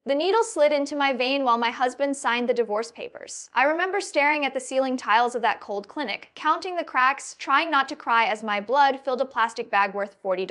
The needle slid into my vein while my husband signed the divorce papers. I remember staring at the ceiling tiles of that cold clinic, counting the cracks, trying not to cry as my blood filled a plastic bag worth $40.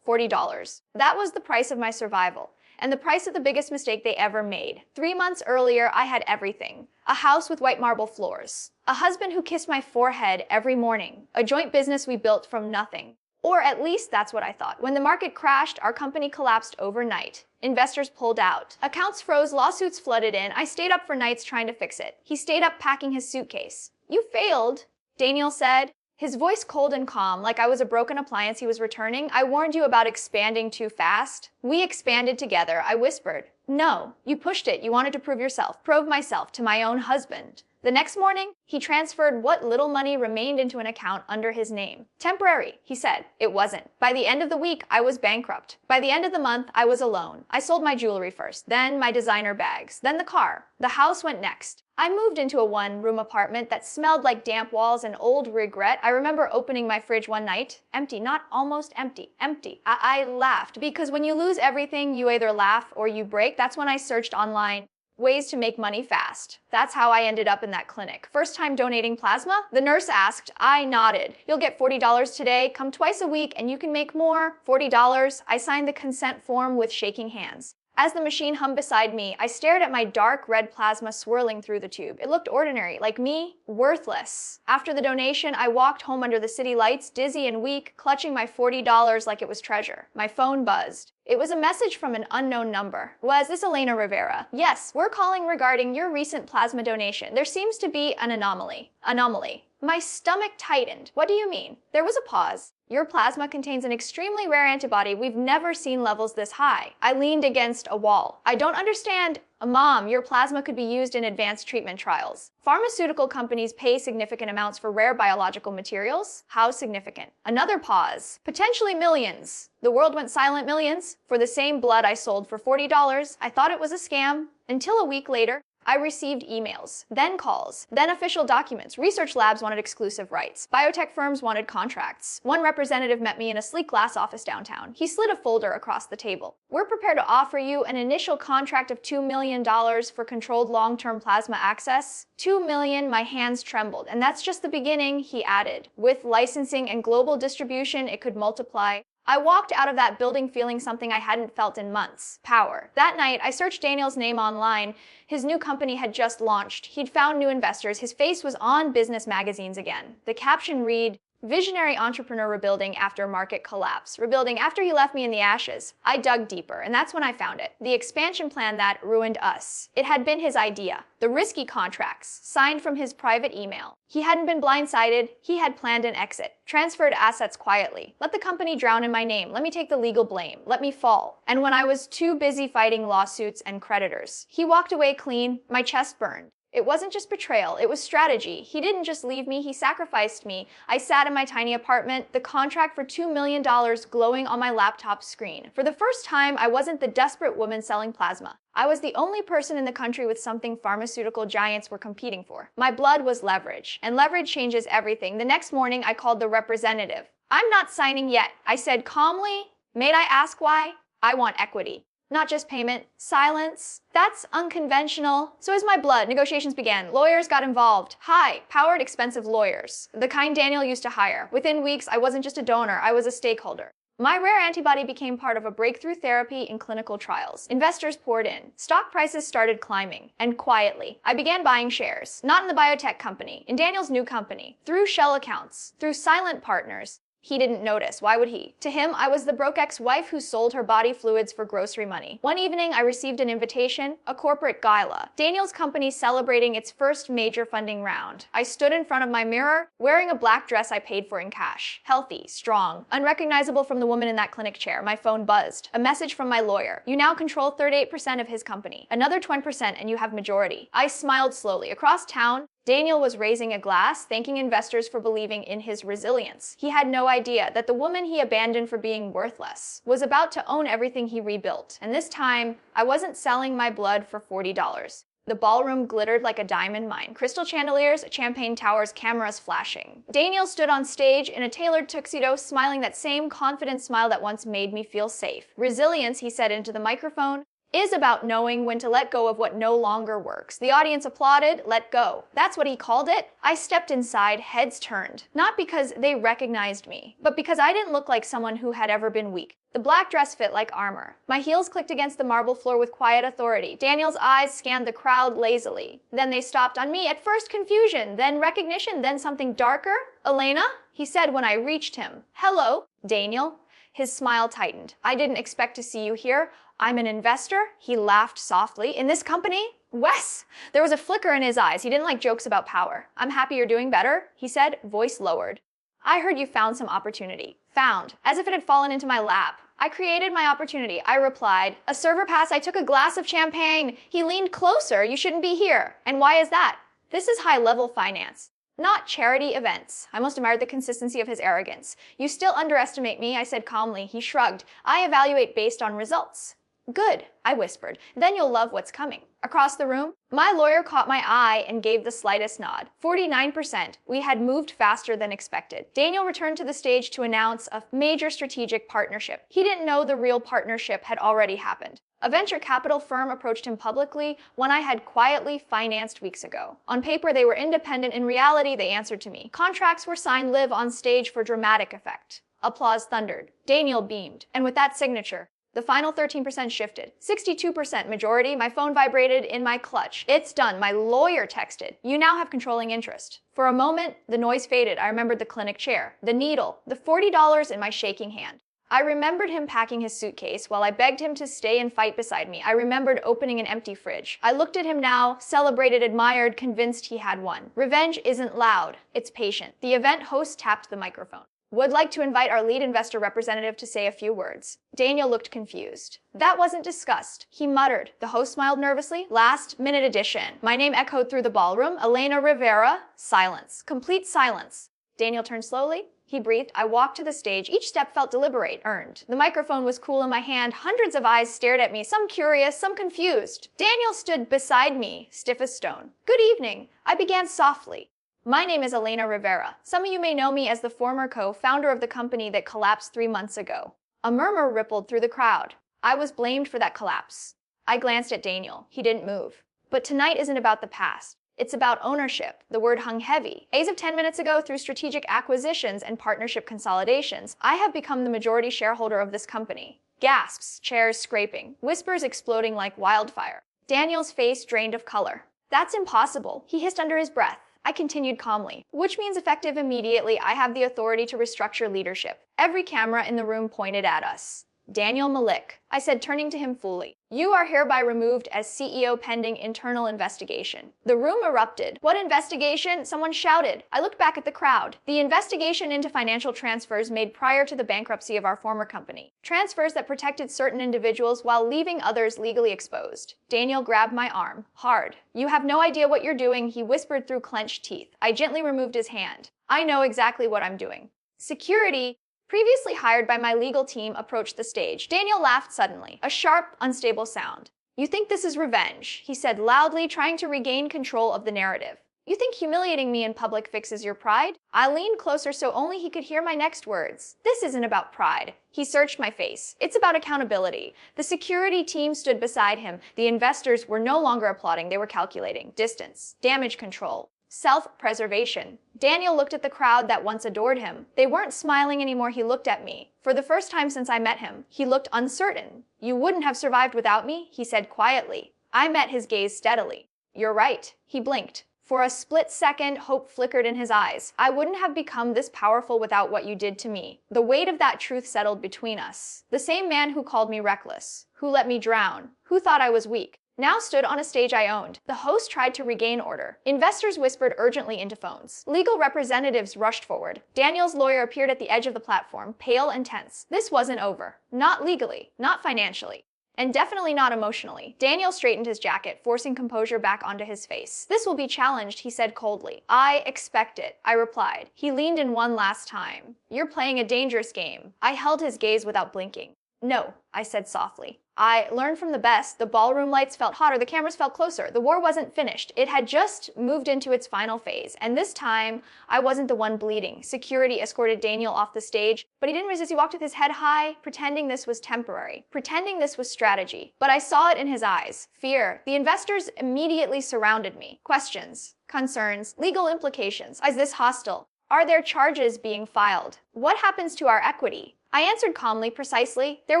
$40. That was the price of my survival, and the price of the biggest mistake they ever made. 3 months earlier, I had everything. A house with white marble floors. A husband who kissed my forehead every morning. A joint business we built from nothing. Or at least that's what I thought. When the market crashed, our company collapsed overnight. Investors pulled out. Accounts froze, lawsuits flooded in. I stayed up for nights trying to fix it. He stayed up packing his suitcase. "You failed," Daniel said, his voice cold and calm, like I was a broken appliance he was returning. "I warned you about expanding too fast." "We expanded together," I whispered. "No, you pushed it. You wanted to prove yourself." "Prove myself to my own husband." The next morning, he transferred what little money remained into an account under his name. "Temporary," he said. It wasn't. By the end of the week, I was bankrupt. By the end of the month, I was alone. I sold my jewelry first, then my designer bags, then the car. The house went next. I moved into a one-room apartment that smelled like damp walls and old regret. I remember opening my fridge one night. Empty, not almost empty, empty. I laughed, because when you lose everything, you either laugh or you break. That's when I searched online. Ways to make money fast. That's how I ended up in that clinic. First time donating plasma? The nurse asked. I nodded. "You'll get $40 today. Come twice a week and you can make more." $40. I signed the consent form with shaking hands. As the machine hummed beside me, I stared at my dark red plasma swirling through the tube. It looked ordinary, like me, worthless. After the donation, I walked home under the city lights, dizzy and weak, clutching my $40 like it was treasure. My phone buzzed. It was a message from an unknown number. Was this Elena Rivera? "Yes, we're calling regarding your recent plasma donation. There seems to be an anomaly." Anomaly. My stomach tightened. "What do you mean?" There was a pause. "Your plasma contains an extremely rare antibody. We've never seen levels this high." I leaned against a wall. "I don't understand." "Mom, your plasma could be used in advanced treatment trials. Pharmaceutical companies pay significant amounts for rare biological materials." "How significant?" Another pause. "Potentially millions." The world went silent. Millions? For the same blood I sold for $40. I thought it was a scam. Until a week later, I received emails, then calls, then official documents. Research labs wanted exclusive rights. Biotech firms wanted contracts. One representative met me in a sleek glass office downtown. He slid a folder across the table. "We're prepared to offer you an initial contract of $2 million for controlled long-term plasma access." $2 million, my hands trembled. "And that's just the beginning," he added. "With licensing and global distribution, it could multiply." I walked out of that building feeling something I hadn't felt in months. Power. That night, I searched Daniel's name online. His new company had just launched. He'd found new investors. His face was on business magazines again. The caption read, "Visionary entrepreneur rebuilding after market collapse. Rebuilding after he left me in the ashes." I dug deeper, and that's when I found it. The expansion plan that ruined us. It had been his idea. The risky contracts, signed from his private email. He hadn't been blindsided. He had planned an exit. Transferred assets quietly. Let the company drown in my name. Let me take the legal blame. Let me fall. And when I was too busy fighting lawsuits and creditors, he walked away clean. My chest burned. It wasn't just betrayal, it was strategy. He didn't just leave me, he sacrificed me. I sat in my tiny apartment, the contract for $2 million glowing on my laptop screen. For the first time, I wasn't the desperate woman selling plasma. I was the only person in the country with something pharmaceutical giants were competing for. My blood was leverage, and leverage changes everything. The next morning, I called the representative. "I'm not signing yet," I said calmly. "May I ask why?" "I want equity. Not just payment, silence." "That's unconventional." So is my blood. Negotiations began. Lawyers got involved. High-powered, expensive lawyers. The kind Daniel used to hire. Within weeks, I wasn't just a donor, I was a stakeholder. My rare antibody became part of a breakthrough therapy in clinical trials. Investors poured in. Stock prices started climbing. And quietly, I began buying shares. Not in the biotech company, in Daniel's new company. Through shell accounts, through silent partners. He didn't notice. Why would he? To him, I was the broke ex-wife who sold her body fluids for grocery money. One evening, I received an invitation, a corporate gala. Daniel's company celebrating its first major funding round. I stood in front of my mirror, wearing a black dress I paid for in cash. Healthy, strong, unrecognizable from the woman in that clinic chair. My phone buzzed. A message from my lawyer. "You now control 38% of his company. Another 20% and you have majority." I smiled slowly. Across town, Daniel was raising a glass, thanking investors for believing in his resilience. He had no idea that the woman he abandoned for being worthless was about to own everything he rebuilt. And this time, I wasn't selling my blood for $40. The ballroom glittered like a diamond mine. Crystal chandeliers, champagne towers, cameras flashing. Daniel stood on stage in a tailored tuxedo, smiling that same confident smile that once made me feel safe. "Resilience," he said into the microphone, is about knowing when to let go of what no longer works. The audience applauded, let go. That's what he called it. I stepped inside, heads turned. Not because they recognized me, but because I didn't look like someone who had ever been weak. The black dress fit like armor. My heels clicked against the marble floor with quiet authority. Daniel's eyes scanned the crowd lazily. Then they stopped on me. At first confusion, then recognition, then something darker. "Elena?" he said when I reached him. "Hello, Daniel." His smile tightened. "I didn't expect to see you here. I'm an investor." He laughed softly. "In this company?" "Wes!" There was a flicker in his eyes. He didn't like jokes about power. "I'm happy you're doing better," he said, voice lowered. "I heard you found some opportunity." Found, as if it had fallen into my lap. "I created my opportunity," I replied. "A server pass, I took a glass of champagne." He leaned closer. "You shouldn't be here." "And why is that?" "This is high-level finance, not charity events." I most admired the consistency of his arrogance. "You still underestimate me," I said calmly. He shrugged. "I evaluate based on results." "Good," I whispered. "Then you'll love what's coming." Across the room, my lawyer caught my eye and gave the slightest nod. 49%. We had moved faster than expected. Daniel returned to the stage to announce a major strategic partnership. He didn't know the real partnership had already happened. A venture capital firm approached him publicly, one I had quietly financed weeks ago. On paper, they were independent. In reality, they answered to me. Contracts were signed live on stage for dramatic effect. Applause thundered. Daniel beamed. And with that signature, the final 13% shifted. 62% majority. My phone vibrated in my clutch. "It's done," my lawyer texted. "You now have controlling interest." For a moment, the noise faded. I remembered the clinic chair, the needle, the $40 in my shaking hand. I remembered him packing his suitcase while I begged him to stay and fight beside me. I remembered opening an empty fridge. I looked at him now, celebrated, admired, convinced he had won. Revenge isn't loud, it's patient. The event host tapped the microphone. "Would like to invite our lead investor representative to say a few words." Daniel looked confused. "That wasn't discussed," he muttered. The host smiled nervously. "Last minute addition." My name echoed through the ballroom. "Elena Rivera." Silence. Complete silence. Daniel turned slowly. He breathed. I walked to the stage. Each step felt deliberate, earned. The microphone was cool in my hand. Hundreds of eyes stared at me, some curious, some confused. Daniel stood beside me, stiff as stone. "Good evening." I began softly. "My name is Elena Rivera. Some of you may know me as the former co-founder of the company that collapsed 3 months ago." A murmur rippled through the crowd. I was blamed for that collapse. I glanced at Daniel. He didn't move. But tonight isn't about the past. It's about ownership. The word hung heavy. As of 10 minutes ago, through strategic acquisitions and partnership consolidations, I have become the majority shareholder of this company. Gasps, chairs scraping, whispers exploding like wildfire. Daniel's face drained of color. "That's impossible," he hissed under his breath. I continued calmly, "Which means effective immediately, I have the authority to restructure leadership." Every camera in the room pointed at us. "Daniel Malik," I said, turning to him fully. "You are hereby removed as CEO pending internal investigation." The room erupted. "What investigation?" someone shouted. I looked back at the crowd. "The investigation into financial transfers made prior to the bankruptcy of our former company. Transfers that protected certain individuals while leaving others legally exposed." Daniel grabbed my arm, hard. "You have no idea what you're doing," he whispered through clenched teeth. I gently removed his hand. "I know exactly what I'm doing." Security, previously hired by my legal team, approached the stage. Daniel laughed suddenly, a sharp, unstable sound. "You think this is revenge," he said loudly, trying to regain control of the narrative. "You think humiliating me in public fixes your pride?" I leaned closer so only he could hear my next words. "This isn't about pride." He searched my face. "It's about accountability." The security team stood beside him. The investors were no longer applauding, they were calculating. Distance, damage control, self-preservation. Daniel looked at the crowd that once adored him. They weren't smiling anymore. He looked at me. For the first time since I met him, he looked uncertain. "You wouldn't have survived without me," he said quietly. I met his gaze steadily. "You're right." He blinked. For a split second, hope flickered in his eyes. "I wouldn't have become this powerful without what you did to me." The weight of that truth settled between us. The same man who called me reckless, who let me drown, who thought I was weak, now stood on a stage I owned. The host tried to regain order. Investors whispered urgently into phones. Legal representatives rushed forward. Daniel's lawyer appeared at the edge of the platform, pale and tense. This wasn't over. Not legally, not financially, and definitely not emotionally. Daniel straightened his jacket, forcing composure back onto his face. "This will be challenged," he said coldly. "I expect it," I replied. He leaned in one last time. "You're playing a dangerous game." I held his gaze without blinking. "No," I said softly. I learned from the best. The ballroom lights felt hotter, the cameras felt closer. The war wasn't finished. It had just moved into its final phase. And this time, I wasn't the one bleeding. Security escorted Daniel off the stage, but he didn't resist. He walked with his head high, pretending this was temporary, pretending this was strategy. But I saw it in his eyes. Fear. The investors immediately surrounded me. Questions, concerns, legal implications. Is this hostile? Are there charges being filed? What happens to our equity? I answered calmly, precisely. There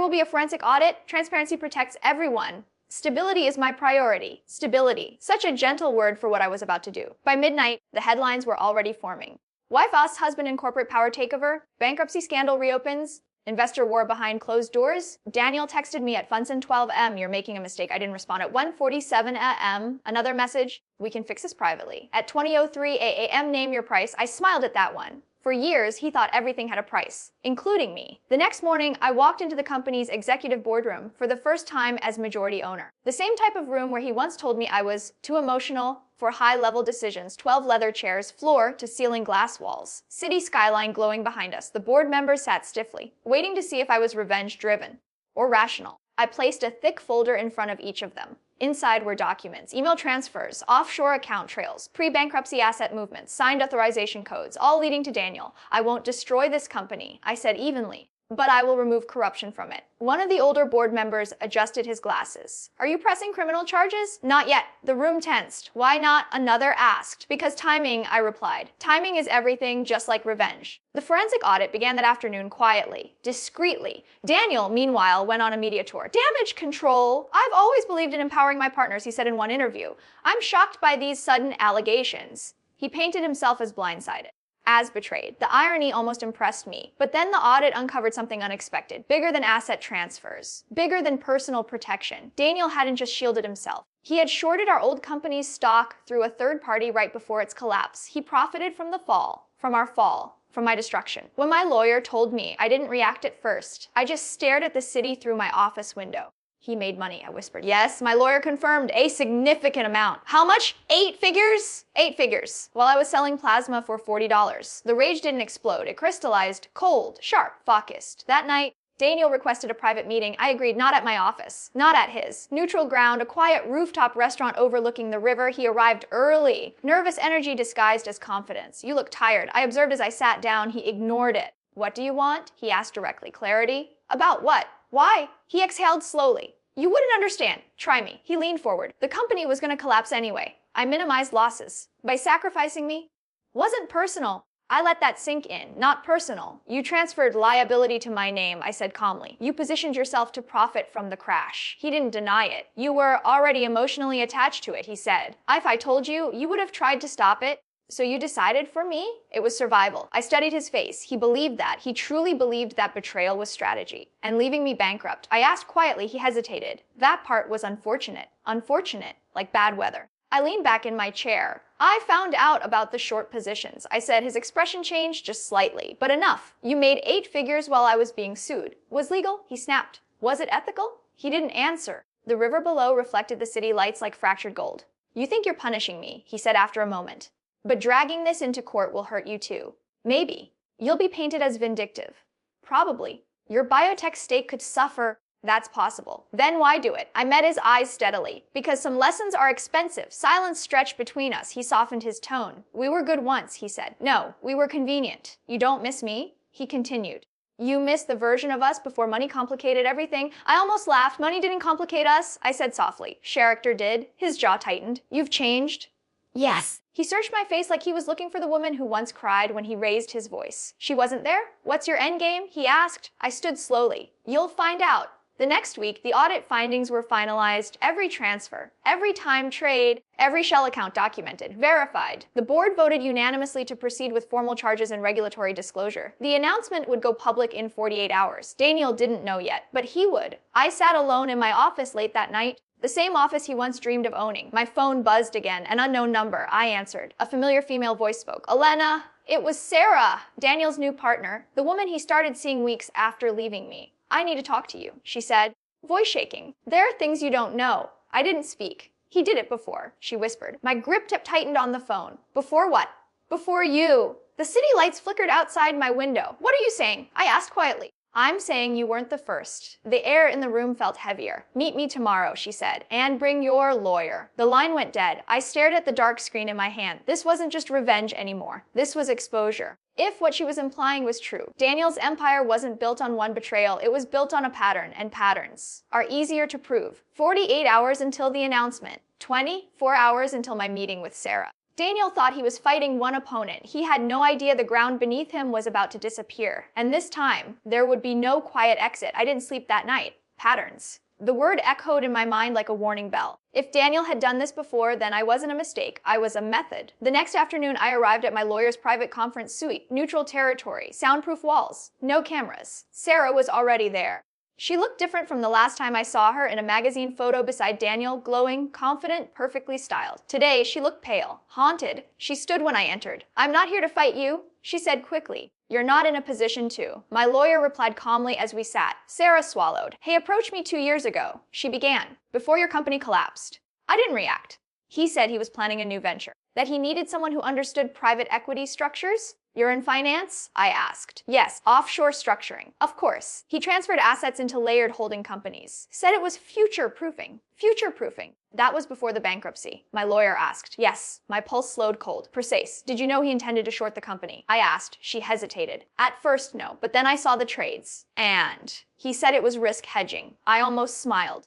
will be a forensic audit. Transparency protects everyone. Stability is my priority. Stability. Such a gentle word for what I was about to do. By midnight, the headlines were already forming. Wife asks husband in corporate power takeover. Bankruptcy scandal reopens. Investor war behind closed doors. Daniel texted me at Funson 12M. You're making a mistake. I didn't respond. At 1:47 a.m. Another message. We can fix this privately. At 20:03 a.m. Name your price. I smiled at that one. For years, he thought everything had a price, including me. The next morning, I walked into the company's executive boardroom for the first time as majority owner. The same type of room where he once told me I was too emotional for high-level decisions. 12 leather chairs, floor to ceiling glass walls. City skyline glowing behind us. The board members sat stiffly, waiting to see if I was revenge-driven or rational. I placed a thick folder in front of each of them. Inside were documents, email transfers, offshore account trails, pre-bankruptcy asset movements, signed authorization codes, all leading to Daniel. I won't destroy this company, I said evenly, but I will remove corruption from it. One of the older board members adjusted his glasses. Are you pressing criminal charges? Not yet. The room tensed. Why not? Another asked. Because timing, I replied. Timing is everything, just like revenge. The forensic audit began that afternoon quietly, discreetly. Daniel, meanwhile, went on a media tour. Damage control. I've always believed in empowering my partners, he said in one interview. I'm shocked by these sudden allegations. He painted himself as blindsided, as betrayed. The irony almost impressed me. But then the audit uncovered something unexpected, bigger than asset transfers, bigger than personal protection. Daniel hadn't just shielded himself. He had shorted our old company's stock through a third party right before its collapse. He profited from the fall, from our fall, from my destruction. When my lawyer told me, I didn't react at first. I just stared at the city through my office window. He made money, I whispered. Yes, my lawyer confirmed, a significant amount. How much? 8 figures? 8 figures. While I was selling plasma for $40. The rage didn't explode. It crystallized, cold, sharp, focused. That night, Daniel requested a private meeting. I agreed, not at my office, not at his. Neutral ground, a quiet rooftop restaurant overlooking the river. He arrived early. Nervous energy disguised as confidence. You look tired. I observed as I sat down. He ignored it. What do you want? He asked directly. Clarity? About what? Why? He exhaled slowly. You wouldn't understand. Try me. He leaned forward. The company was going to collapse anyway. I minimized losses. By sacrificing me? Wasn't personal. I let that sink in. Not personal. You transferred liability to my name, I said calmly. You positioned yourself to profit from the crash. He didn't deny it. You were already emotionally attached to it, he said. If I told you, you would have tried to stop it. So you decided for me? It was survival. I studied his face. He believed that. He truly believed that betrayal was strategy. And leaving me bankrupt. I asked quietly. He hesitated. That part was unfortunate. Unfortunate. Like bad weather. I leaned back in my chair. I found out about the short positions. I said. His expression changed just slightly. But enough. You made 8 figures while I was being sued. Was legal? He snapped. Was it ethical? He didn't answer. The river below reflected the city lights like fractured gold. You think you're punishing me, he said after a moment. But dragging this into court will hurt you too. Maybe. You'll be painted as vindictive. Probably. Your biotech stake could suffer. That's possible. Then why do it? I met his eyes steadily. Because some lessons are expensive. Silence stretched between us. He softened his tone. We were good once, he said. No, we were convenient. You don't miss me? He continued. You miss the version of us before money complicated everything. I almost laughed. Money didn't complicate us, I said softly. Character did. His jaw tightened. You've changed? Yes. He searched my face like he was looking for the woman who once cried when he raised his voice. She wasn't there? What's your endgame? He asked. I stood slowly. You'll find out. The next week, the audit findings were finalized. Every transfer, every time trade, every shell account documented, verified. The board voted unanimously to proceed with formal charges and regulatory disclosure. The announcement would go public in 48 hours. Daniel didn't know yet, but he would. I sat alone in my office late that night. The same office he once dreamed of owning. My phone buzzed again. An unknown number. I answered. A familiar female voice spoke. Elena. It was Sarah, Daniel's new partner, the woman he started seeing weeks after leaving me. I need to talk to you, she said, voice shaking. There are things you don't know. I didn't speak. He did it before, she whispered. My grip tightened on the phone. Before what? Before you. The city lights flickered outside my window. What are you saying? I asked quietly. I'm saying you weren't the first. The air in the room felt heavier. Meet me tomorrow, she said, and bring your lawyer. The line went dead. I stared at the dark screen in my hand. This wasn't just revenge anymore. This was exposure. If what she was implying was true, Daniel's empire wasn't built on one betrayal, it was built on a pattern, and patterns are easier to prove. 48 hours until the announcement. 24 hours until my meeting with Sarah. Daniel thought he was fighting one opponent. He had no idea the ground beneath him was about to disappear. And this time, there would be no quiet exit. I didn't sleep that night. Patterns. The word echoed in my mind like a warning bell. If Daniel had done this before, then I wasn't a mistake. I was a method. The next afternoon, I arrived at my lawyer's private conference suite. Neutral territory, soundproof walls, no cameras. Sarah was already there. She looked different from the last time I saw her in a magazine photo beside Daniel, glowing, confident, perfectly styled. Today, she looked pale, haunted. She stood when I entered. "I'm not here to fight you," she said quickly. "You're not in a position to." My lawyer replied calmly as we sat. Sarah swallowed. "He approached me 2 years ago," she began, "before your company collapsed." I didn't react. He said he was planning a new venture, that he needed someone who understood private equity structures. "You're in finance?" I asked. "Yes, offshore structuring." "Of course." He transferred assets into layered holding companies. Said it was future-proofing. Future-proofing. That was before the bankruptcy. My lawyer asked. "Yes." My pulse slowed cold. "Precise. Did you know he intended to short the company?" I asked. She hesitated. "At first, no, but then I saw the trades. And he said it was risk hedging." I almost smiled.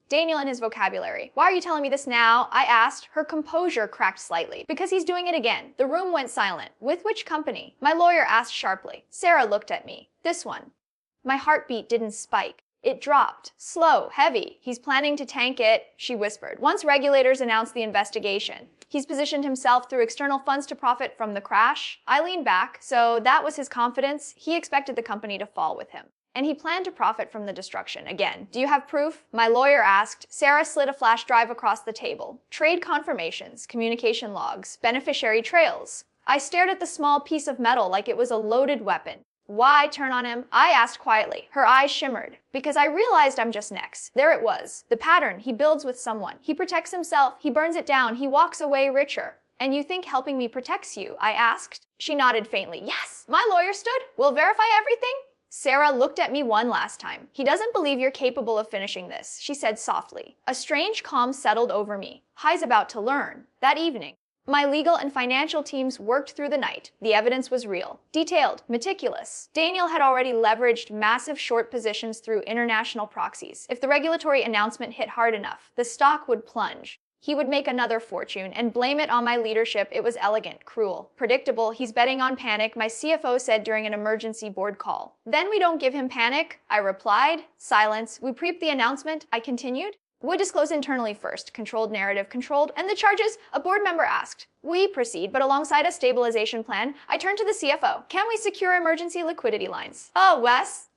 Daniel and his vocabulary. "Why are you telling me this now?" I asked. Her composure cracked slightly. "Because he's doing it again." The room went silent. "With which company?" My lawyer asked sharply. Sarah looked at me. "This one." My heartbeat didn't spike. It dropped. Slow, heavy. "He's planning to tank it," she whispered. "Once regulators announce the investigation. He's positioned himself through external funds to profit from the crash." I leaned back. So that was his confidence. He expected the company to fall with him. And he planned to profit from the destruction. Again, "Do you have proof?" My lawyer asked. Sarah slid a flash drive across the table. Trade confirmations, communication logs, beneficiary trails. I stared at the small piece of metal like it was a loaded weapon. "Why turn on him?" I asked quietly. Her eyes shimmered. "Because I realized I'm just next." There it was. The pattern. He builds with someone. He protects himself. He burns it down. He walks away richer. "And you think helping me protects you?" I asked. She nodded faintly. "Yes." My lawyer stood. "We'll verify everything." Sarah looked at me one last time. "He doesn't believe you're capable of finishing this," she said softly. A strange calm settled over me. High's about to learn. That evening, my legal and financial teams worked through the night. The evidence was real, detailed, meticulous. Daniel had already leveraged massive short positions through international proxies. If the regulatory announcement hit hard enough, the stock would plunge. He would make another fortune and blame it on my leadership. It was elegant, cruel, predictable. "He's betting on panic," my CFO said during an emergency board call. "Then we don't give him panic," I replied. Silence. "We preep the announcement," I continued. "Would disclose internally first. Controlled narrative, controlled. And the charges?" A board member asked. "We proceed, but alongside a stabilization plan." I turned to the CFO. "Can we secure emergency liquidity lines?" "Oh, Wes."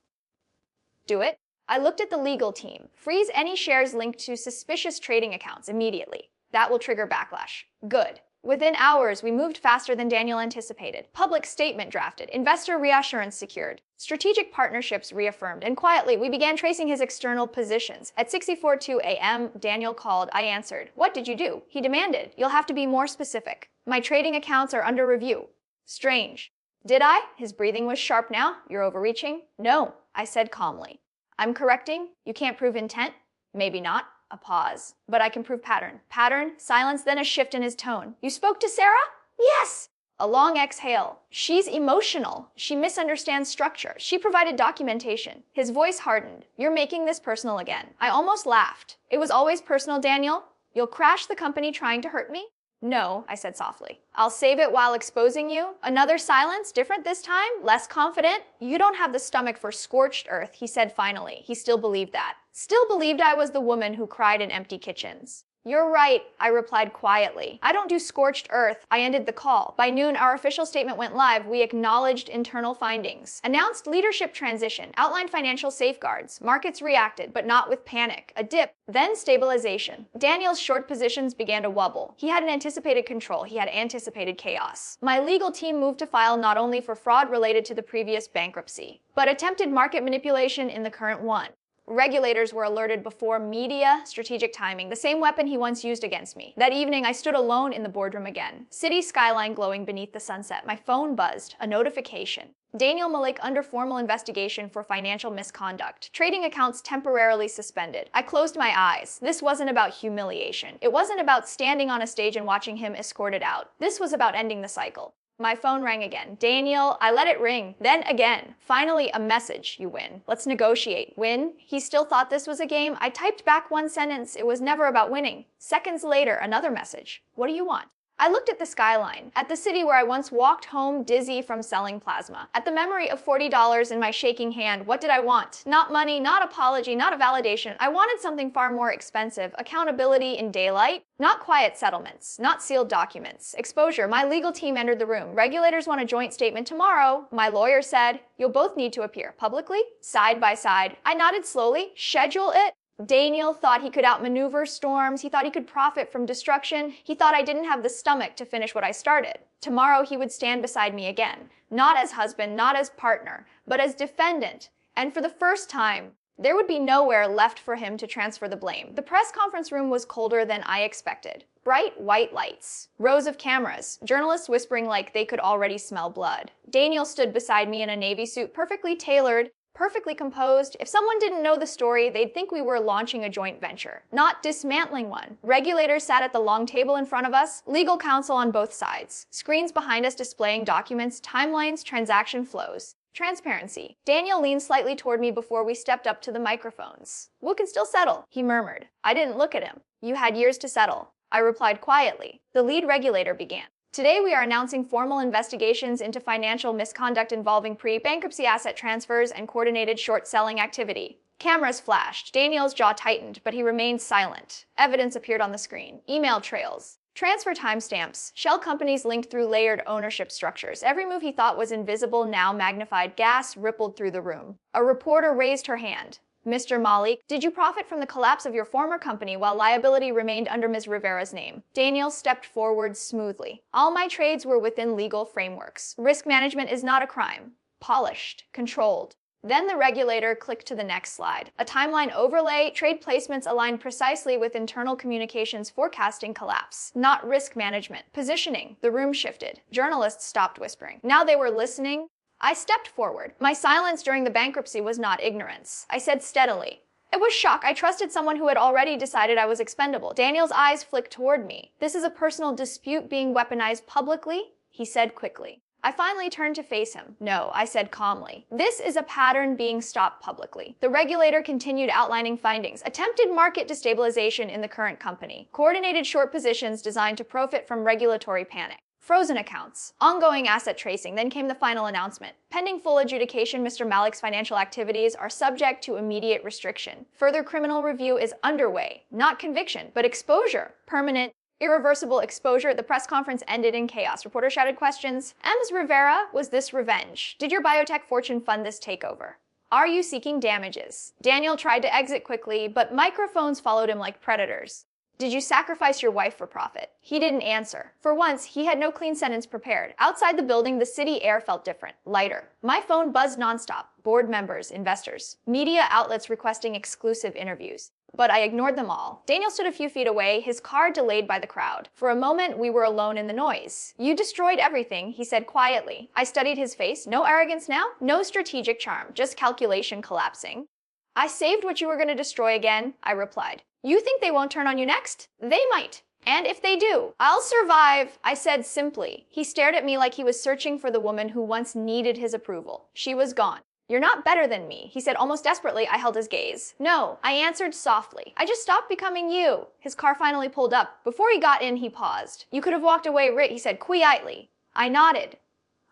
"Do it." I looked at the legal team. "Freeze any shares linked to suspicious trading accounts immediately. That will trigger backlash." Good. Within hours, we moved faster than Daniel anticipated. Public statement drafted, investor reassurance secured, strategic partnerships reaffirmed, and quietly, we began tracing his external positions. At 6:42 a.m., Daniel called. I answered. "What did you do?" He demanded. "You'll have to be more specific." "My trading accounts are under review." "Strange." "Did I?" His breathing was sharp now. "You're overreaching." "No," I said calmly. "I'm correcting. You can't prove intent?" "Maybe not." A pause. "But I can prove pattern." "Pattern?" Silence, then a shift in his tone. "You spoke to Sarah?" "Yes." A long exhale. "She's emotional. She misunderstands structure. She provided documentation." His voice hardened. "You're making this personal again." I almost laughed. "It was always personal, Daniel. You'll crash the company trying to hurt me?" "No," I said softly. "I'll save it while exposing you." Another silence, different this time, less confident. "You don't have the stomach for scorched earth," he said finally. He still believed that. Still believed I was the woman who cried in empty kitchens. "You're right," I replied quietly. "I don't do scorched earth." I ended the call. By noon, our official statement went live. We acknowledged internal findings, announced leadership transition, outlined financial safeguards. Markets reacted, but not with panic. A dip, then stabilization. Daniel's short positions began to wobble. He hadn't anticipated control. He had anticipated chaos. My legal team moved to file not only for fraud related to the previous bankruptcy, but attempted market manipulation in the current one. Regulators were alerted before media, strategic timing, the same weapon he once used against me. That evening, I stood alone in the boardroom again. City skyline glowing beneath the sunset. My phone buzzed. A notification. Daniel Malik under formal investigation for financial misconduct. Trading accounts temporarily suspended. I closed my eyes. This wasn't about humiliation. It wasn't about standing on a stage and watching him escorted out. This was about ending the cycle. My phone rang again. Daniel, I let it ring. Then again. Finally, a message. You win. Let's negotiate. Win? He still thought this was a game. I typed back one sentence. It was never about winning. Seconds later, another message. What do you want? I looked at the skyline, at the city where I once walked home dizzy from selling plasma. At the memory of $40 in my shaking hand, what did I want? Not money, not apology, not a validation. I wanted something far more expensive. Accountability in daylight. Not quiet settlements, not sealed documents. Exposure. My legal team entered the room. Regulators want a joint statement tomorrow. My lawyer said, you'll both need to appear publicly, side by side. I nodded slowly. Schedule it. Daniel thought he could outmaneuver storms. He thought he could profit from destruction. He thought I didn't have the stomach to finish what I started. Tomorrow he would stand beside me again. Not as husband, not as partner, but as defendant. And for the first time, there would be nowhere left for him to transfer the blame. The press conference room was colder than I expected. Bright white lights. Rows of cameras. Journalists whispering like they could already smell blood. Daniel stood beside me in a navy suit, perfectly tailored, perfectly composed. If someone didn't know the story, they'd think we were launching a joint venture, not dismantling one. Regulators sat at the long table in front of us, legal counsel on both sides. Screens behind us displaying documents, timelines, transaction flows. Transparency. Daniel leaned slightly toward me before we stepped up to the microphones. We can still settle, he murmured. I didn't look at him. You had years to settle. I replied quietly. The lead regulator began. Today we are announcing formal investigations into financial misconduct involving pre-bankruptcy asset transfers and coordinated short-selling activity. Cameras flashed. Daniel's jaw tightened, but he remained silent. Evidence appeared on the screen. Email trails. Transfer timestamps. Shell companies linked through layered ownership structures. Every move he thought was invisible now magnified. Gas rippled through the room. A reporter raised her hand. Mr. Malik, did you profit from the collapse of your former company while liability remained under Ms. Rivera's name? Daniel stepped forward smoothly. All my trades were within legal frameworks. Risk management is not a crime. Polished. Controlled. Then the regulator clicked to the next slide. A timeline overlay, trade placements aligned precisely with internal communications forecasting collapse. Not risk management. Positioning. The room shifted. Journalists stopped whispering. Now they were listening. I stepped forward. My silence during the bankruptcy was not ignorance. I said steadily. It was shock. I trusted someone who had already decided I was expendable. Daniel's eyes flicked toward me. This is a personal dispute being weaponized publicly, he said quickly. I finally turned to face him. No, I said calmly. This is a pattern being stopped publicly. The regulator continued outlining findings. Attempted market destabilization in the current company. Coordinated short positions designed to profit from regulatory panic. Frozen accounts. Ongoing asset tracing. Then came the final announcement. Pending full adjudication, Mr. Malik's financial activities are subject to immediate restriction. Further criminal review is underway. Not conviction, but exposure. Permanent, irreversible exposure. The press conference ended in chaos. Reporter shouted questions. Ms. Rivera, was this revenge? Did your biotech fortune fund this takeover? Are you seeking damages? Daniel tried to exit quickly, but microphones followed him like predators. Did you sacrifice your wife for profit? He didn't answer. For once, he had no clean sentence prepared. Outside the building, the city air felt different, lighter. My phone buzzed nonstop. Board members, investors, media outlets requesting exclusive interviews. But I ignored them all. Daniel stood a few feet away, his car delayed by the crowd. For a moment, we were alone in the noise. You destroyed everything, he said quietly. I studied his face. No arrogance now, no strategic charm, just calculation collapsing. I saved what you were going to destroy again, I replied. You think they won't turn on you next? They might. And if they do, I'll survive, I said simply. He stared at me like he was searching for the woman who once needed his approval. She was gone. You're not better than me, he said almost desperately. I held his gaze. No, I answered softly. I just stopped becoming you. His car finally pulled up. Before he got in, he paused. You could have walked away, he said quietly. I nodded.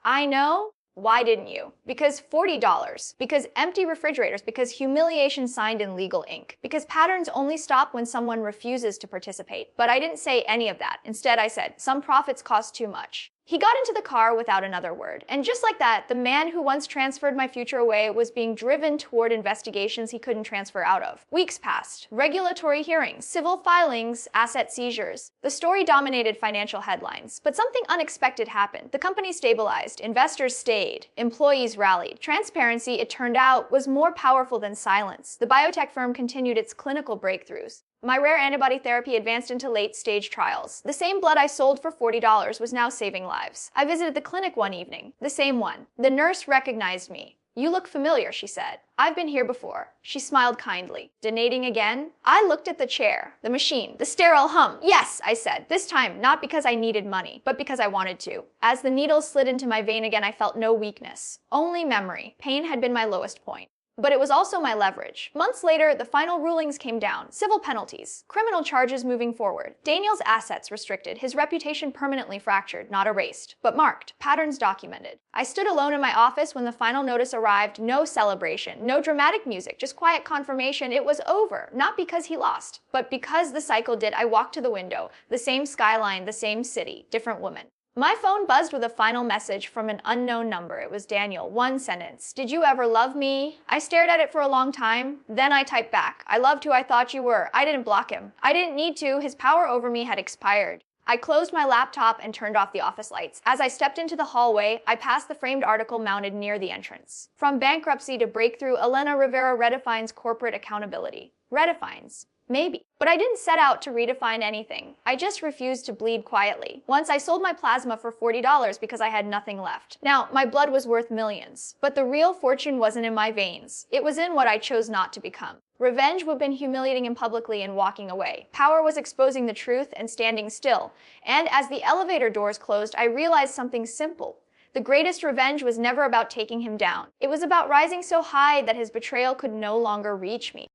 I know. Why didn't you? Because $40. Because empty refrigerators. Because humiliation signed in legal ink. Because patterns only stop when someone refuses to participate. But I didn't say any of that. Instead, I said, some profits cost too much. He got into the car without another word, and just like that, the man who once transferred my future away was being driven toward investigations he couldn't transfer out of. Weeks passed. Regulatory hearings, civil filings, asset seizures. The story dominated financial headlines, but something unexpected happened. The company stabilized, investors stayed, employees rallied. Transparency, it turned out, was more powerful than silence. The biotech firm continued its clinical breakthroughs. My rare antibody therapy advanced into late-stage trials. The same blood I sold for $40 was now saving lives. I visited the clinic one evening. The same one. The nurse recognized me. "You look familiar," she said. "I've been here before." She smiled kindly. "Donating again?" I looked at the chair, the machine, the sterile hum. "Yes," I said, this time not because I needed money, but because I wanted to. As the needle slid into my vein again, I felt no weakness, only memory. Pain had been my lowest point. But it was also my leverage. Months later, the final rulings came down. Civil penalties, criminal charges moving forward. Daniel's assets restricted, his reputation permanently fractured, not erased, but marked, patterns documented. I stood alone in my office when the final notice arrived. No celebration, no dramatic music, just quiet confirmation it was over. Not because he lost, but because the cycle did. I walked to the window. The same skyline, the same city, different woman. My phone buzzed with a final message from an unknown number. It was Daniel. One sentence. "Did you ever love me?" I stared at it for a long time. Then I typed back. "I loved who I thought you were." I didn't block him. I didn't need to. His power over me had expired. I closed my laptop and turned off the office lights. As I stepped into the hallway, I passed the framed article mounted near the entrance. From bankruptcy to breakthrough, Elena Rivera redefines corporate accountability. Redefines. Maybe. But I didn't set out to redefine anything. I just refused to bleed quietly. Once I sold my plasma for $40 because I had nothing left. Now, my blood was worth millions. But the real fortune wasn't in my veins. It was in what I chose not to become. Revenge would have been humiliating him publicly and walking away. Power was exposing the truth and standing still. And as the elevator doors closed, I realized something simple. The greatest revenge was never about taking him down. It was about rising so high that his betrayal could no longer reach me.